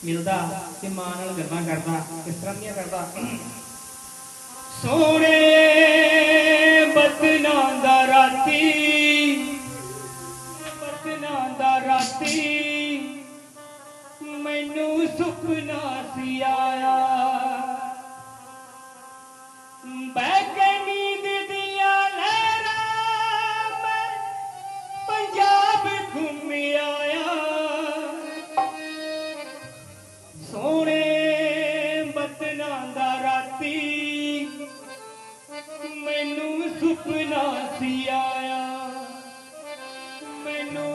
मिलता ते मां नाल गल्लां करदा किस तरह दियां करदा। सोने बदना दा राती मैनू सुपना सी आया बह के नींद दिया लहरां मैं पंजाब घूम आया। सोने बदना दा राती मैनू सुपना सी आया मैनू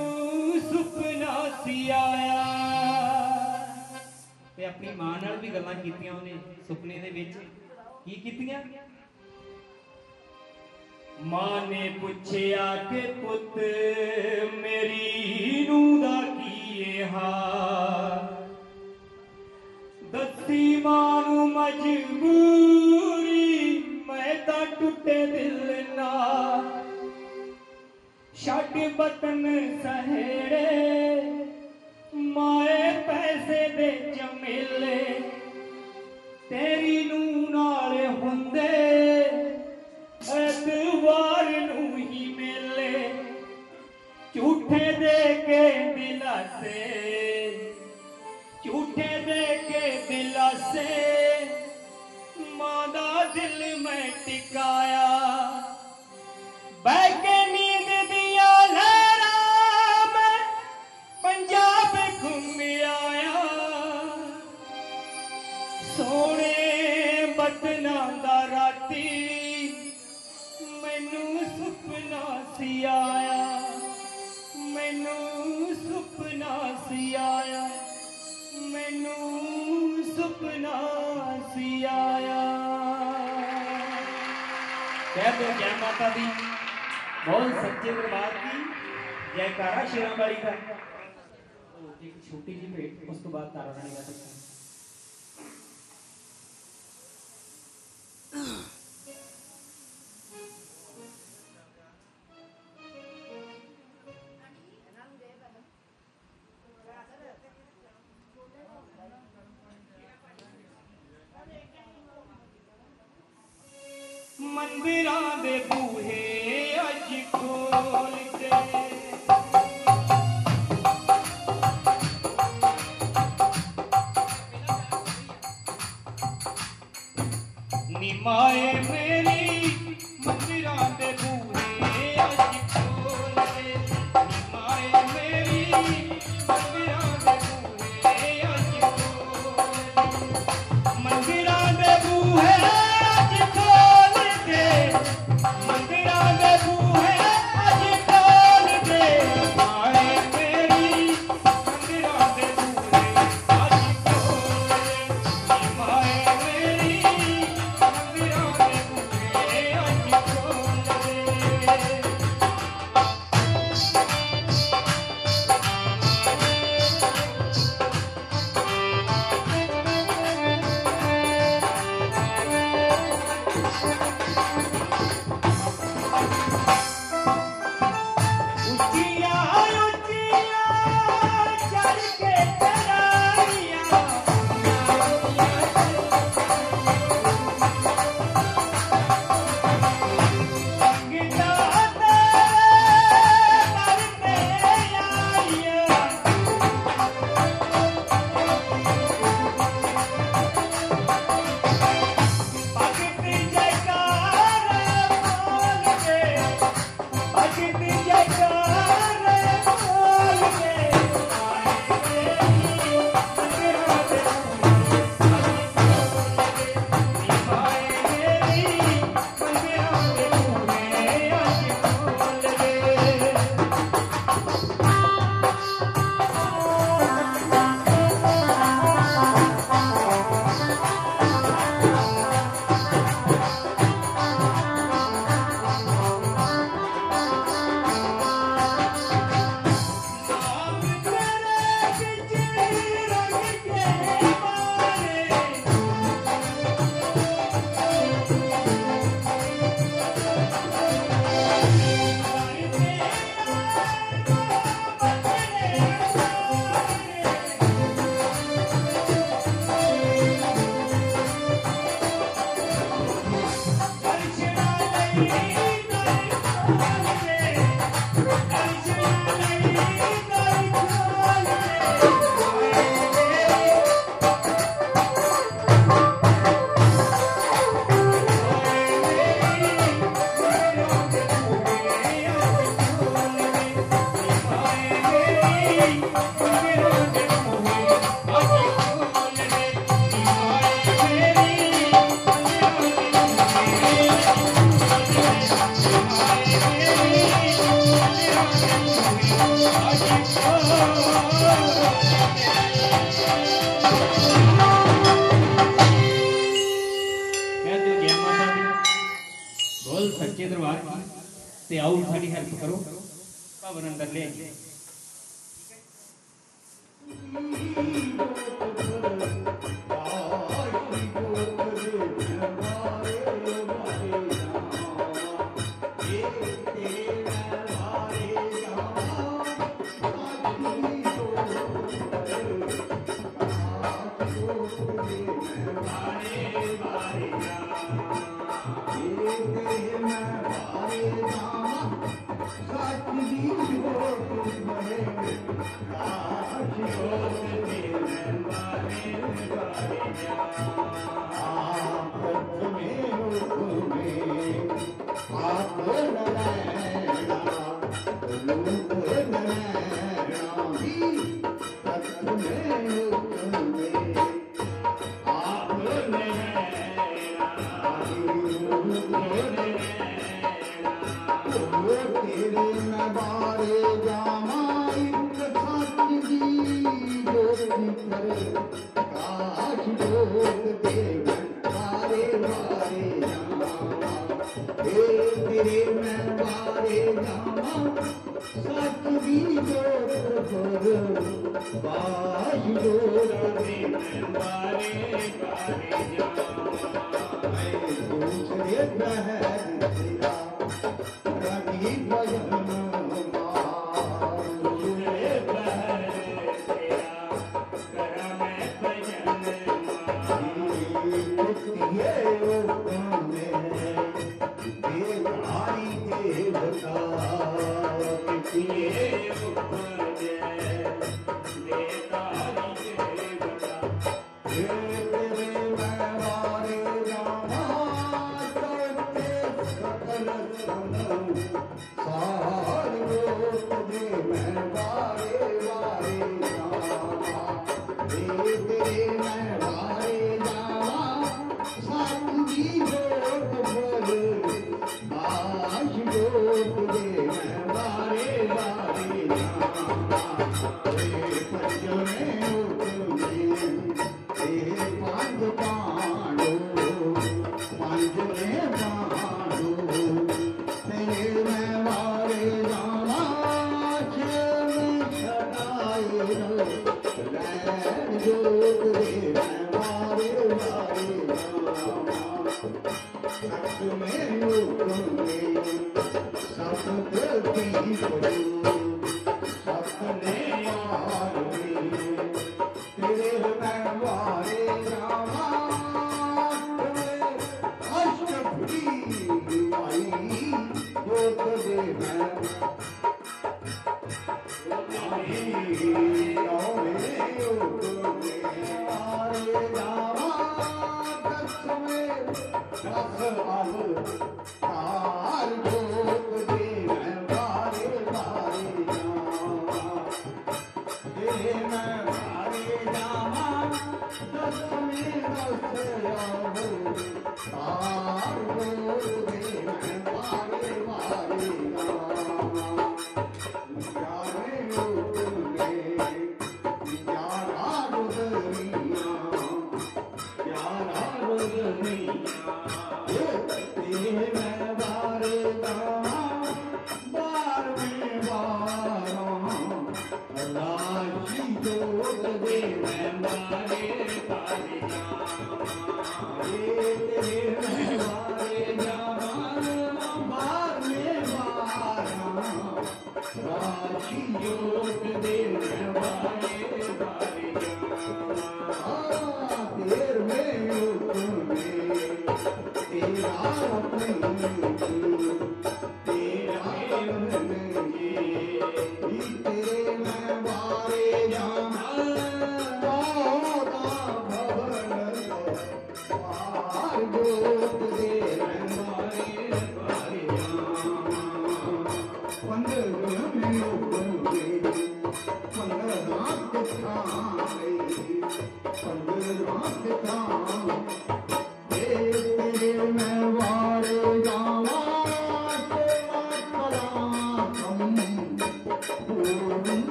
सुपना सी आया। ते अपनी मां नाल भी गल्लां कीतियां उहने सुपने दे विच की कीतियां। मां ने पुछया कि पुत मेरी नूं दा की हाल दसी मां नूं मजबूरी मैं तां टुटे दिल नाल छड्ड बतन सहेड़े माए पैसे दे झमेले तेरी नूं नाल हुंदे ऐतवार नूं ही मेले झूठे दे के दिलासे झूठे दे के दिलासे मां दा दिल मैं टिकाया बह के नींद दिया लहरां मैं पंजाब घूम आया। सोने बदना दा राती मैनू सुपना सी आया मैनू सुपना सी आया मैनू सुपना सी आया। कह दो जय माता दी बहुत सच्चे दरबार की जयकारा शेरां वाली का। एक छोटी जी भेंट उसके बाद तारा रानी का सकता मंदिरां दे बूहे अज खोल के निमाए मेरी मंदिरां दे बूहे अज खोल के निमाए मेरी मंदिरां दे बूहे अज खोल मंदिरां दे बूहे अज खोल के मंदिरां दे बूहे अज खोल के निमाए मेरी मंदिरां दे बूहे अज खोल के निमाए मेरी मंदिरां दे बूहे ते आओ साड़ी हेल्प करो भवन अंदर ले आइए।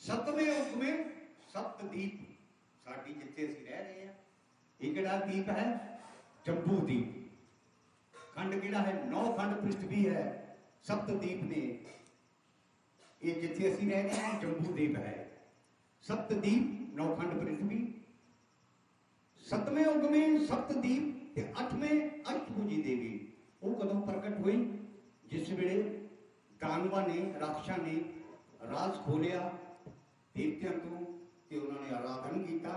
सतवें हुक्मे सप्तदीप साडी जिथे असीं रह रहे हैं ये किहड़ा दीप है जम्बू दीप खंड किहड़ा है 9 खंड पृथ्वी है सप्तदीप ने ये जिथे असीं रह रहे हैं जम्बू दीप है सप्तदीप 9 खंड पृथ्वी सतवें हुक्मे सप्तदीप ते 8वें अष्टभुजी देवी वो कदों प्रकट हुई जिस वेले दानवा ने राक्षा ने राज खोलिया देवतियों को कि उन्होंने आराधन किया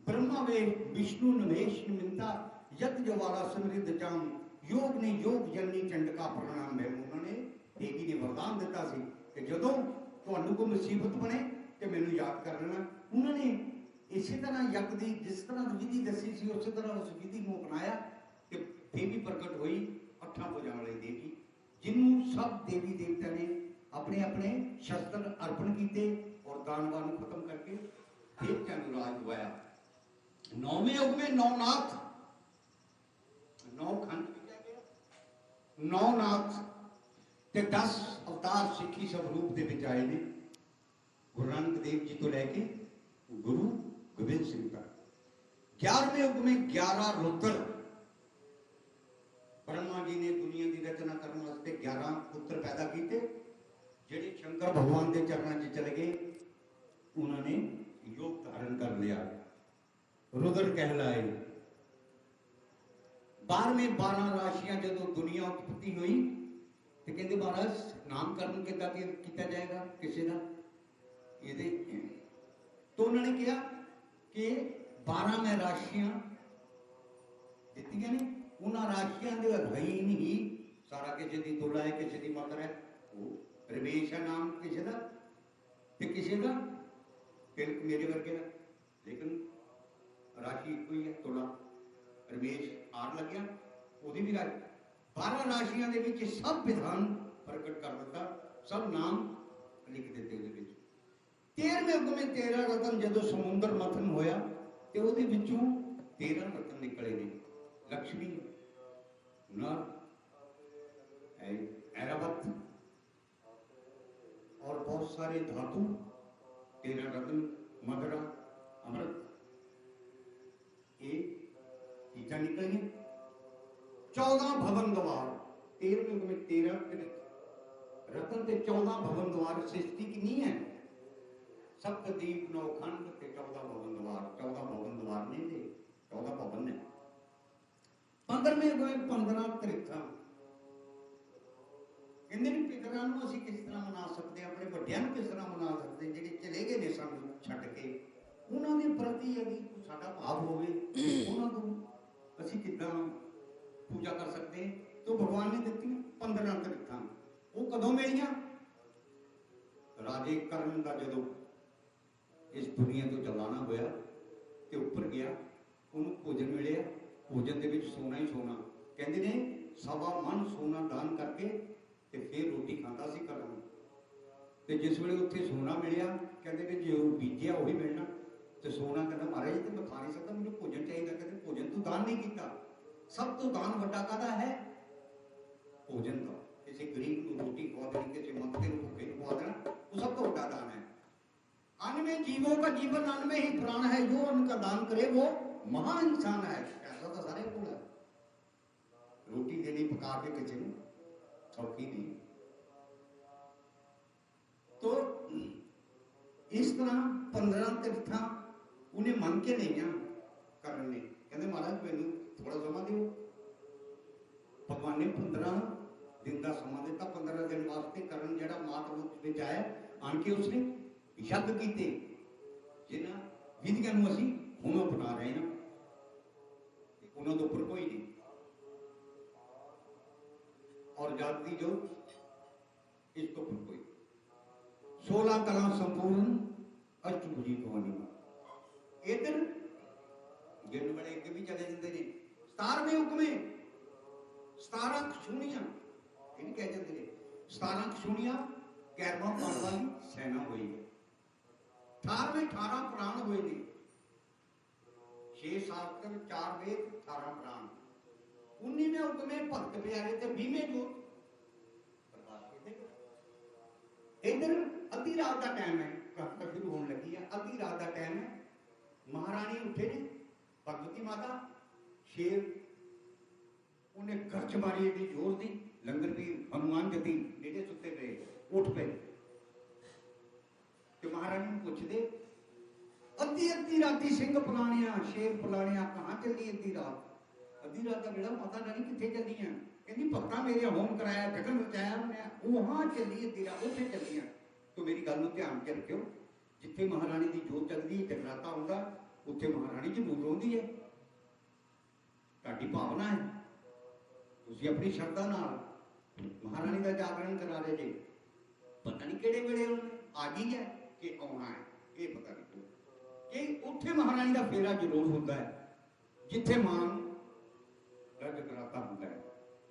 ब्रह्मा वे विष्णु नवेश निमिंता यत जवाला समृद्ध चाम योग ने योग जननी चंडका प्रणाम है उन्होंने देवी ने वरदान दिता सी कि जदों तुहानू कोई मुसीबत बने तो मैनू याद कर लेना उन्होंने इसी तरह यज्ञ की जिस तरह विधि दसी सी उस तरह उस विधि को अपनाया कि देवी प्रकट हुई 8 भुजां वाली देवी जिन्होंने सब देवी देवता ने अपने अपने शस्त्र अर्पण किए और दानवा को खत्म करके देवत्या राज दिवाया 9वें युग में 9 नाथ 9 खंड 9 नाथ ते 10 अवतार सिखी स्वरूप दे विच आए ने गुरु नानक देव जी तो लेके गुरु गोबिंद सिंह तक 11वें युग में 11 रुद्र ब्रह्मा जी ने दुनिया की रचना करने वास्ते 11 पुत्र पैदा किए जेडे शंकर भगवान के चरणों में चले गए उन्होंने योग धारण कर लिया रुद्र कहलाए 12 राशियां जो दुनिया उत्पत्ति हुई तो कहते महाराज नामकरण किया जाएगा किसी का ये तो उन्होंने कहा कि 12 में राशियां दी ने उन्होंने राशियां के अधीन ही सारा किसी की तुला है किसी की मकर है वो रमेश है नाम किसी का किसी का मेरे वर्गे का लेकिन राशि एक ही है तुला रमेश आर लग गया वो भी राशि 12 राशियों के सब विधान प्रकट कर दिता सब नाम लिख देते 13वें युग में 13 रतन जो समुद्र मंथन होया तो वो 13 रतन निकले ने लक्ष्मी नर ऐरावत और बहुत सारे धातु 13 रत्न मदरा अमृत ये चीजा निकली 14 भवन द्वार 13वें युग में 13 रत्न ते 14 भवन द्वार सृष्टि की नहीं है सप्तदीप 9 खंड ते 14 भवन द्वार नहीं थे 14 भवन ने 15वें युग में 15 तरीका कहते हैं पितरां नूं असीं किस तरह मना सकते हैं अपने वड्डियां नूं किस तरह मना सकते हैं जिहड़े चले गए ने सानूं छड्ड के उन्हां दे प्रति यदि साडा भाव होवे उन्हां नूं असीं किदां पूजा कर सकते हैं तो भगवान ने दित्ती 15 तरीका वो कदों मिलियां राजे कर्ण का जदों इस दुनिया तो चलाना होया ते उपर गया उन्होंने भोजन मिले भोजन के सोना ही सोना कहते ने 1.25 मन सोना दान करके ते फिर रोटी खाता सी कर्ण ते जिस वे उत्थे सोना मिलिया कहते भी जो बीजिया वही मिलना तो सोना कहता महाराज तो मैं खा नहीं सकता मुझे भोजन चाहिए कहते भोजन तू दान नहीं किया सब तो दान वड्डा काहदा है भोजन का किसी गरीब को रोटी खवा देनी किसी मंगते को भूखे खवा देना वो सब तो वड्डा दान है अन्न में जीवों का जीवन अन्न में ही प्राण है जो अन्न का दान करे वो महान इंसान है ऐसा तो सारे को है रोटी देनी पका के किसी ने सौखी नहीं तो इस तरह 15 तीर्थां उन्हें मन के लईआं ਕਰਨ ने कहते महाराज मैनू थोड़ा समा दिओ भगवान ने 15 दिन का समा दिता 15 दिन वास्ते ਕਰਨ ਜਿਹੜਾ ਮਾਤ ਰੂਪ ਵਿੱਚ ਆਇਆ ਆਣ ਕੇ ਉਸਨੇ ਯੱਗ ਕੀਤੇ ਜਿਨ੍ਹਾਂ ਵਿਧੀਆਂ ਨੂੰ ਅਸੀਂ ਹੁਣ ਅਪਣਾ ਰਹੇ ਹਾਂ ਉਹਨਾਂ ਤੋਂ ਉੱਪਰ ਕੋਈ ਨਹੀਂ और जागती जो इसको ऊपर कोई 16 कला संपूर्ण अष्टभुजी भवानी इधर गिन बड़े के भी चले जाते हैं 17वें हुक्मे 17 खशूनियां इन कह जाते हैं 17 खशूनियां 11वां पाण वाली सेना हुई है 18वें 18 प्राण हुए ने 6 शास्त्र 4 वेद 18 प्राण 19वें हुक्मे भगत प्यारे ते 20वें जो इधर अद्धी रात का टाइम है प्रार्थना शुरू होने लगी है अद्धी रात का टाइम है महारानी उठे ने भगवती माता शेर उन्हें गर्ज मारी एडी जोर दी लंगर भी हनुमान जती नेड़े सुते पे उठ पे ते महारानी पूछदे अद्धी अद्धी राती सिंह पुलाणिया शेर पुलाणिया कहां चली अद्धी रात अद्धी रात का बेड़ा माता रानी किथे चली है कहती भक्ता मेरे होम कराया जगन रचाया मैं वहां चली अद्धी रात उत्थे चली है तो मेरी गल नूं ध्यान च रखियो जिथे महारानी की जोत चलती है जगराता होंदा उत्थे महारानी जरूर रोंदी है तुहाडी भावना है तुसीं अपनी श्रद्धा नाल महारानी का जागरण करा रहे जे पता नहीं किहड़े वेले आ गई है कि आउणा है ये पता नहीं कि उत्थे महारानी का फेरा जरूर होंदा है जिथे मां जगराता होंदा है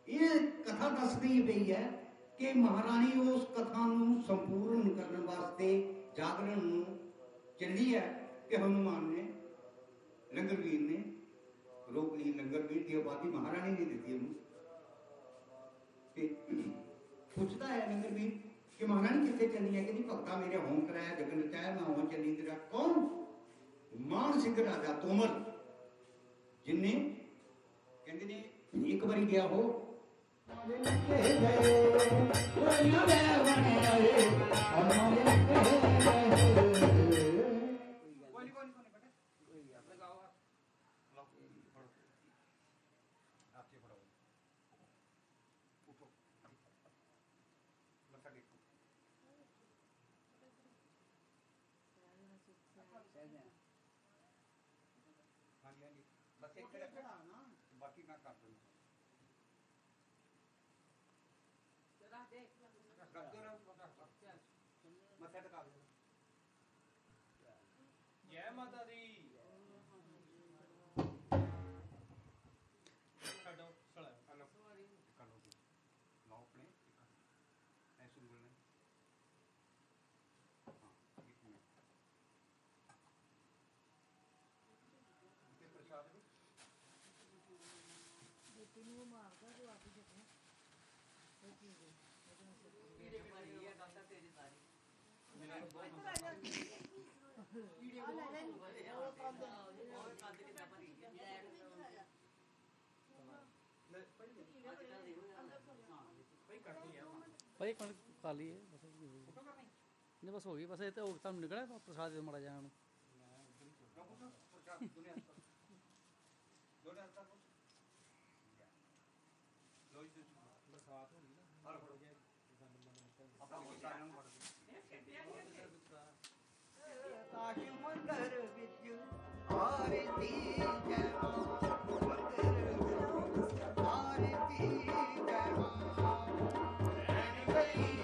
ये कथा दसदी पई है कि महारानी उस कथा नूं संपूर्ण करने वास्ते जागरण नूं चली है कि हनुमान ने लंगरवीर ने रोक ली लंगरवीर की आबादी महारानी ने दी पूछता है लंगरवीर कि महारानी कितने चली है कि भक्ता मेरे होम कराया जगन रचाया मैं वहां चली तेरा कौन मान सिंह राजा तोमर जिन्हें कहते ने एक बारी गया हो बाकी ना कर दो जय माता दी छड्डो सड़ा हेलो कर लो लाओ अपने ऐसे बोलना हां एक मिनट ये प्रसाद बेटी ने मारता जो आप ही जगह वो चीज है मेरे मारी ये दादा तेरी सारी मेरा भाई कण खा ली है बस नहीं बस हो गई बस ये तो तुम निकले प्रसाद माड़ा जाए काशी मंदिर विच आरती जय आरती जय आरती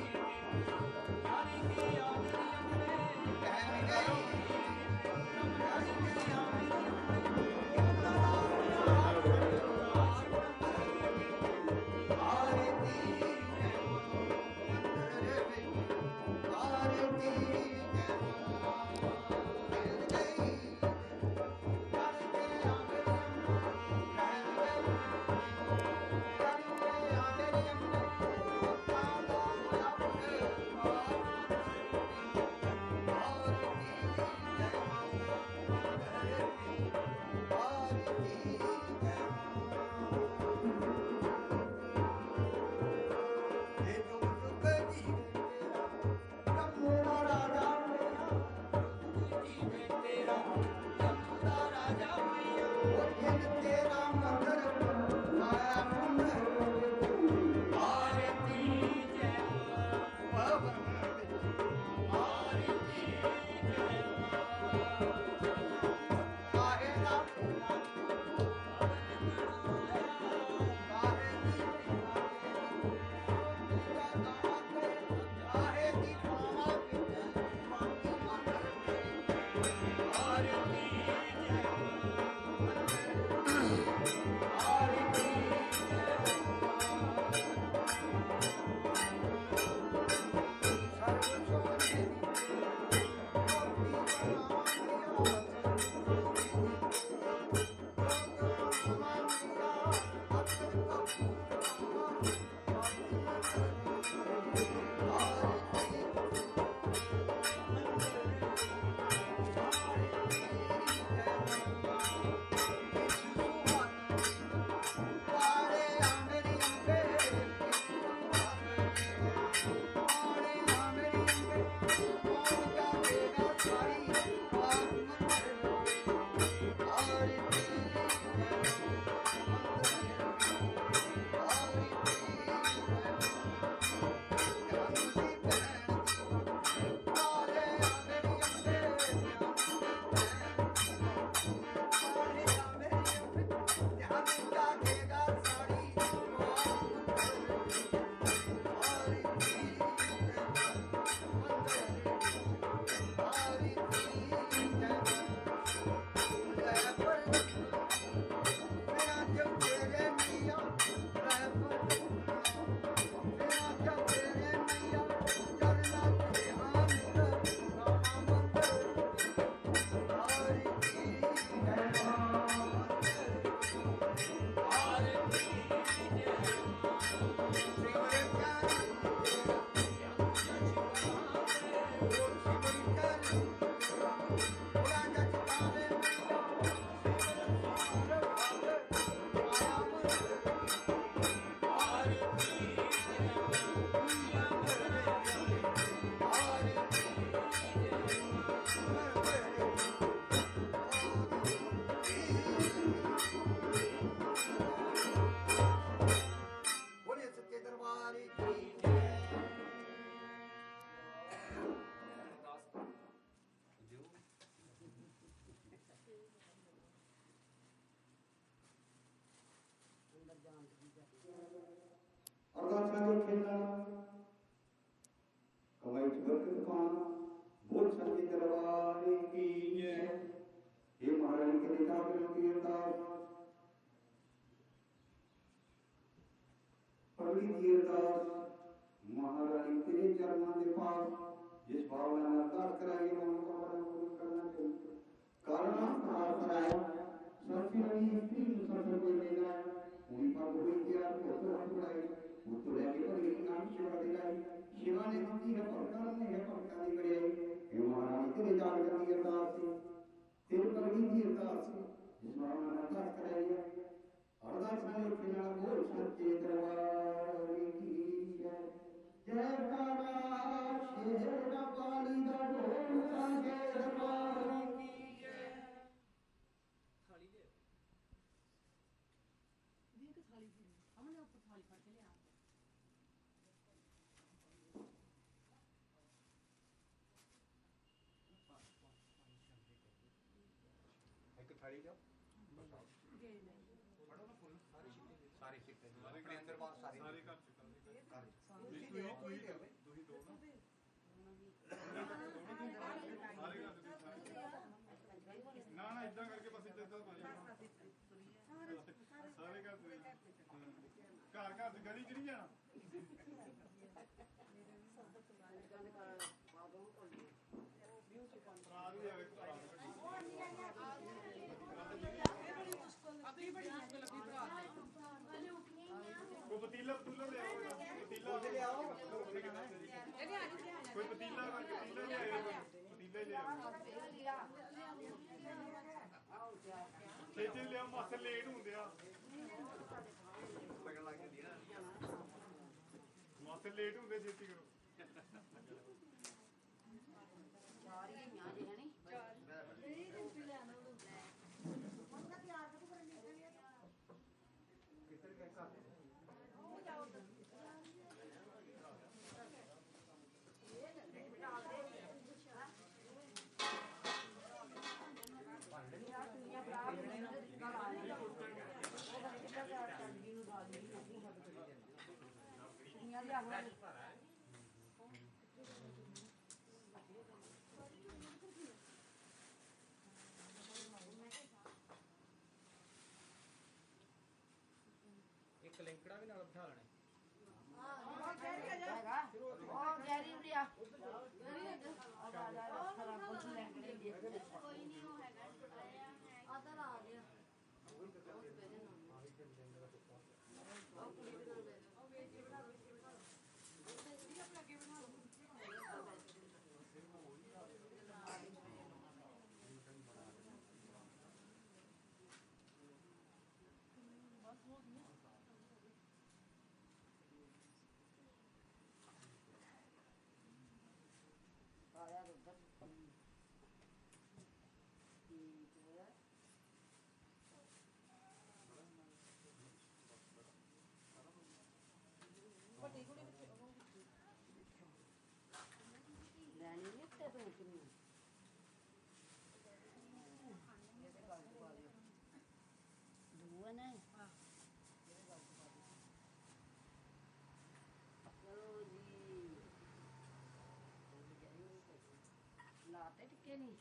पगड़ी दी अरदास महारानी तेरे चरणों के पास जिस भावना में अरदास कराई मनोकामना पूर्ण करना चाहिए कारण कराया सरफी रही स्त्री मुसलमान को लेना उन पर कोई तैयार हो तो हम बुलाई वो तो लेके पर एक नाम शिवा दिलाई शिवा ने मंगी है पक्का ने है पक्का नहीं करे हे महारानी तेरे जान करती अरदास से तेरे पगड़ी दी अरदास से जिस भावना में अरदास कराई है अरदास में फिर बोल सच्चे दरबार की जय काला शेर का पानी का ढोल सच्चे दरबार की जय थाली ले दी के थाली पूरी हमने ऊपर थाली फड़ के ले आ एक थाली जाओ पढ़ो ना फुल सारे छिट्टे अपने अंदर बात सारे कर कोई दो ना ना इतना करके बस इतना सारे कर घर घर गली च नहीं जाना कोई पतीला पतीला ले आओ पतीला ले आओ कोई पतीला ले आओ पतीले ले आओ छेती ले आओ मासे लेट होंदे आ लगन लग जांदी ना मासे लेट होंदे छेती करो चार ही न्या जे है नी चार नहीं ले आना मन का तैयार तो कर ले किधर कैसा हो जाओ ये बेटा आ गए दुनिया बड़ा निकल आ रही है वो कितना प्यार करदी नु डाल दी दुनिया ले आ एक लंकड़ा भी नाल बिठा लेने हां जैरी आ जाएगा और जैरी उड़ी आ आ जा खरा कुछ लंकड़े दे कोई नहीं वो हैगा अदर आ गया आया उधर पटी कुड़ी ਲੈਣੀ ਨਹੀਂ ਤੇ ਤੂੰ ਕਿੰਨੀ ਦੂਆ ਨੇ ਹਾਂ ਚਲੋ ਜੀ ਲਾਤੇ ਟਿੱਕੇ ਨਹੀਂ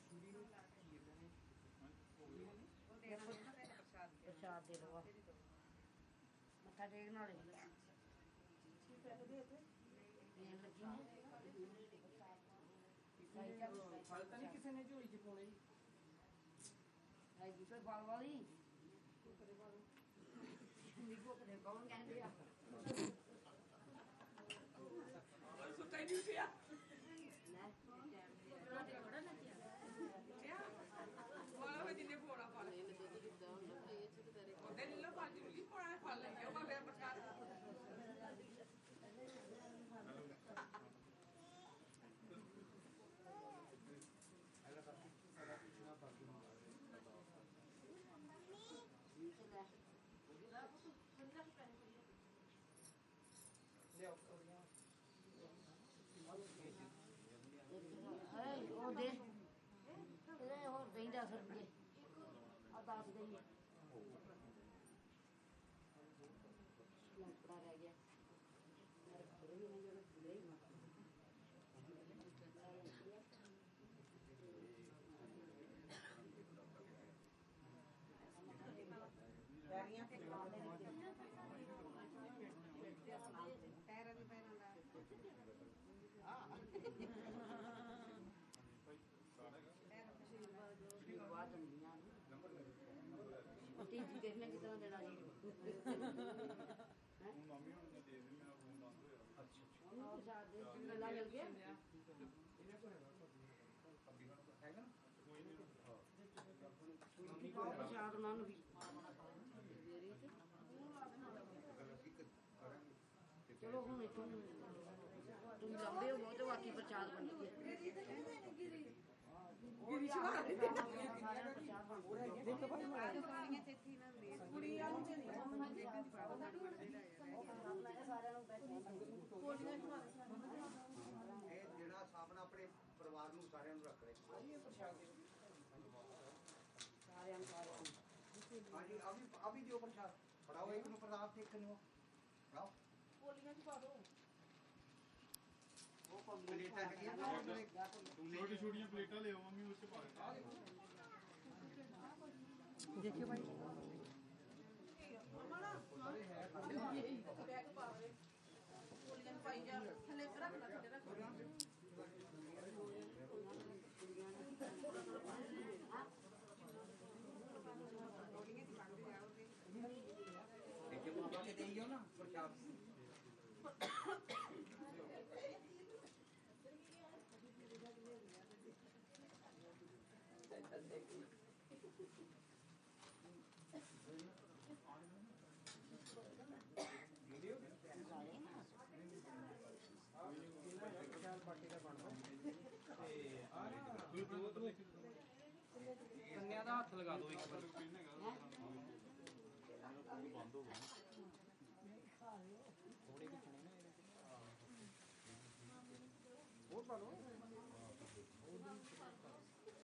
ਪ੍ਰਸ਼ਾਦ ਦੇ ਦੋ ਮੱਥਾ ਟੇਕ ਨਾਲੇ फल तो नहीं किसी ने झोली च पाने कोई बाल वाली कौन कहते सुता ही नहीं उठिया वाला में जिन्हें पोड़ा फल ओदे नीलो पाजी ली पोड़ा फल ले गया बाबे प्रसाद ਉਹ ਦੇ ਇਹਦੇ ਹੋਰ ਦਹੀਂ 10 ਰੁਪਏ ਆ 10 ਦਹੀਂ ਲੱਕੜਾ ਰਹਿ ਗਿਆ ਮੇਰੇ ਕੋਲ ਵੀ ਨਹੀਂ ਜਿਹੜਾ ਪੂਰੇ ਹੀ ਤੀਜੀ ਦੇਖਣਾ ਕਿਦਾਂ ਦੇਣਾ ਜੀ ਉਹਨੂੰ ਪ੍ਰਸ਼ਾਦ ਦੇ ਮੇਲਾ ਮਿਲ ਗਿਆ ਪ੍ਰਸ਼ਾਦ ਉਹਨਾਂ ਨੂੰ ਵੀ ਚਲੋ ਹੁਣ ਇੱਥੋਂ ਤੁਸੀਂ ਲੰਬੇ ਹੋ ਬਹੁਤ ਬਾਕੀ ਪ੍ਰਸ਼ਾਦ ਬਣ ਗਏ ਗਿਰੀ ਸ਼ਵਾ ਕੁੜੀਆਂ ਨੂੰ ਇਹ ਜਿਹੜਾ ਸਾਹਮਣਾ ਆਪਣੇ ਪਰਿਵਾਰ ਨੂੰ ਸਾਰਿਆਂ ਨੂੰ ਰੱਖ ਰਿਹਾ ਹਾਂਜੀ ਆ ਵੀ ਦਿਓ ਪ੍ਰਸ਼ਾਦ ਫੜਾਓ ਇੱਕ ਨੂੰ ਪ੍ਰਸਾਦ ਤੇ ਇੱਕ ਨੂੰ ਫੜਾਓ ਪੋਲੀਆਂ ਚ ਪਾ ਦੋ ਉਹ ਪਲੇਟਾਂ ਹੈਗੀਆਂ ਨਾ छोटी छोटी प्लेटा ले आओ मम्मी उससे पा देखिए भाई ਪੋਲੀਆਂ ਚ ਪਾਈ ਜਾ ਥੱਲੇ ਰੱਖ ਲੈ ਥੱਲੇ ਰੱਖ देखिए बाबा के देइयो ना प्रसाद ਕੰਨਿਆ ਦਾ ਹੱਥ ਲਗਾ ਦਿਓ ਇੱਕ ਵਾਰ बंद हो गया ਥੋੜੇ ਕਿਛਣੇ ਨਾ और पा लो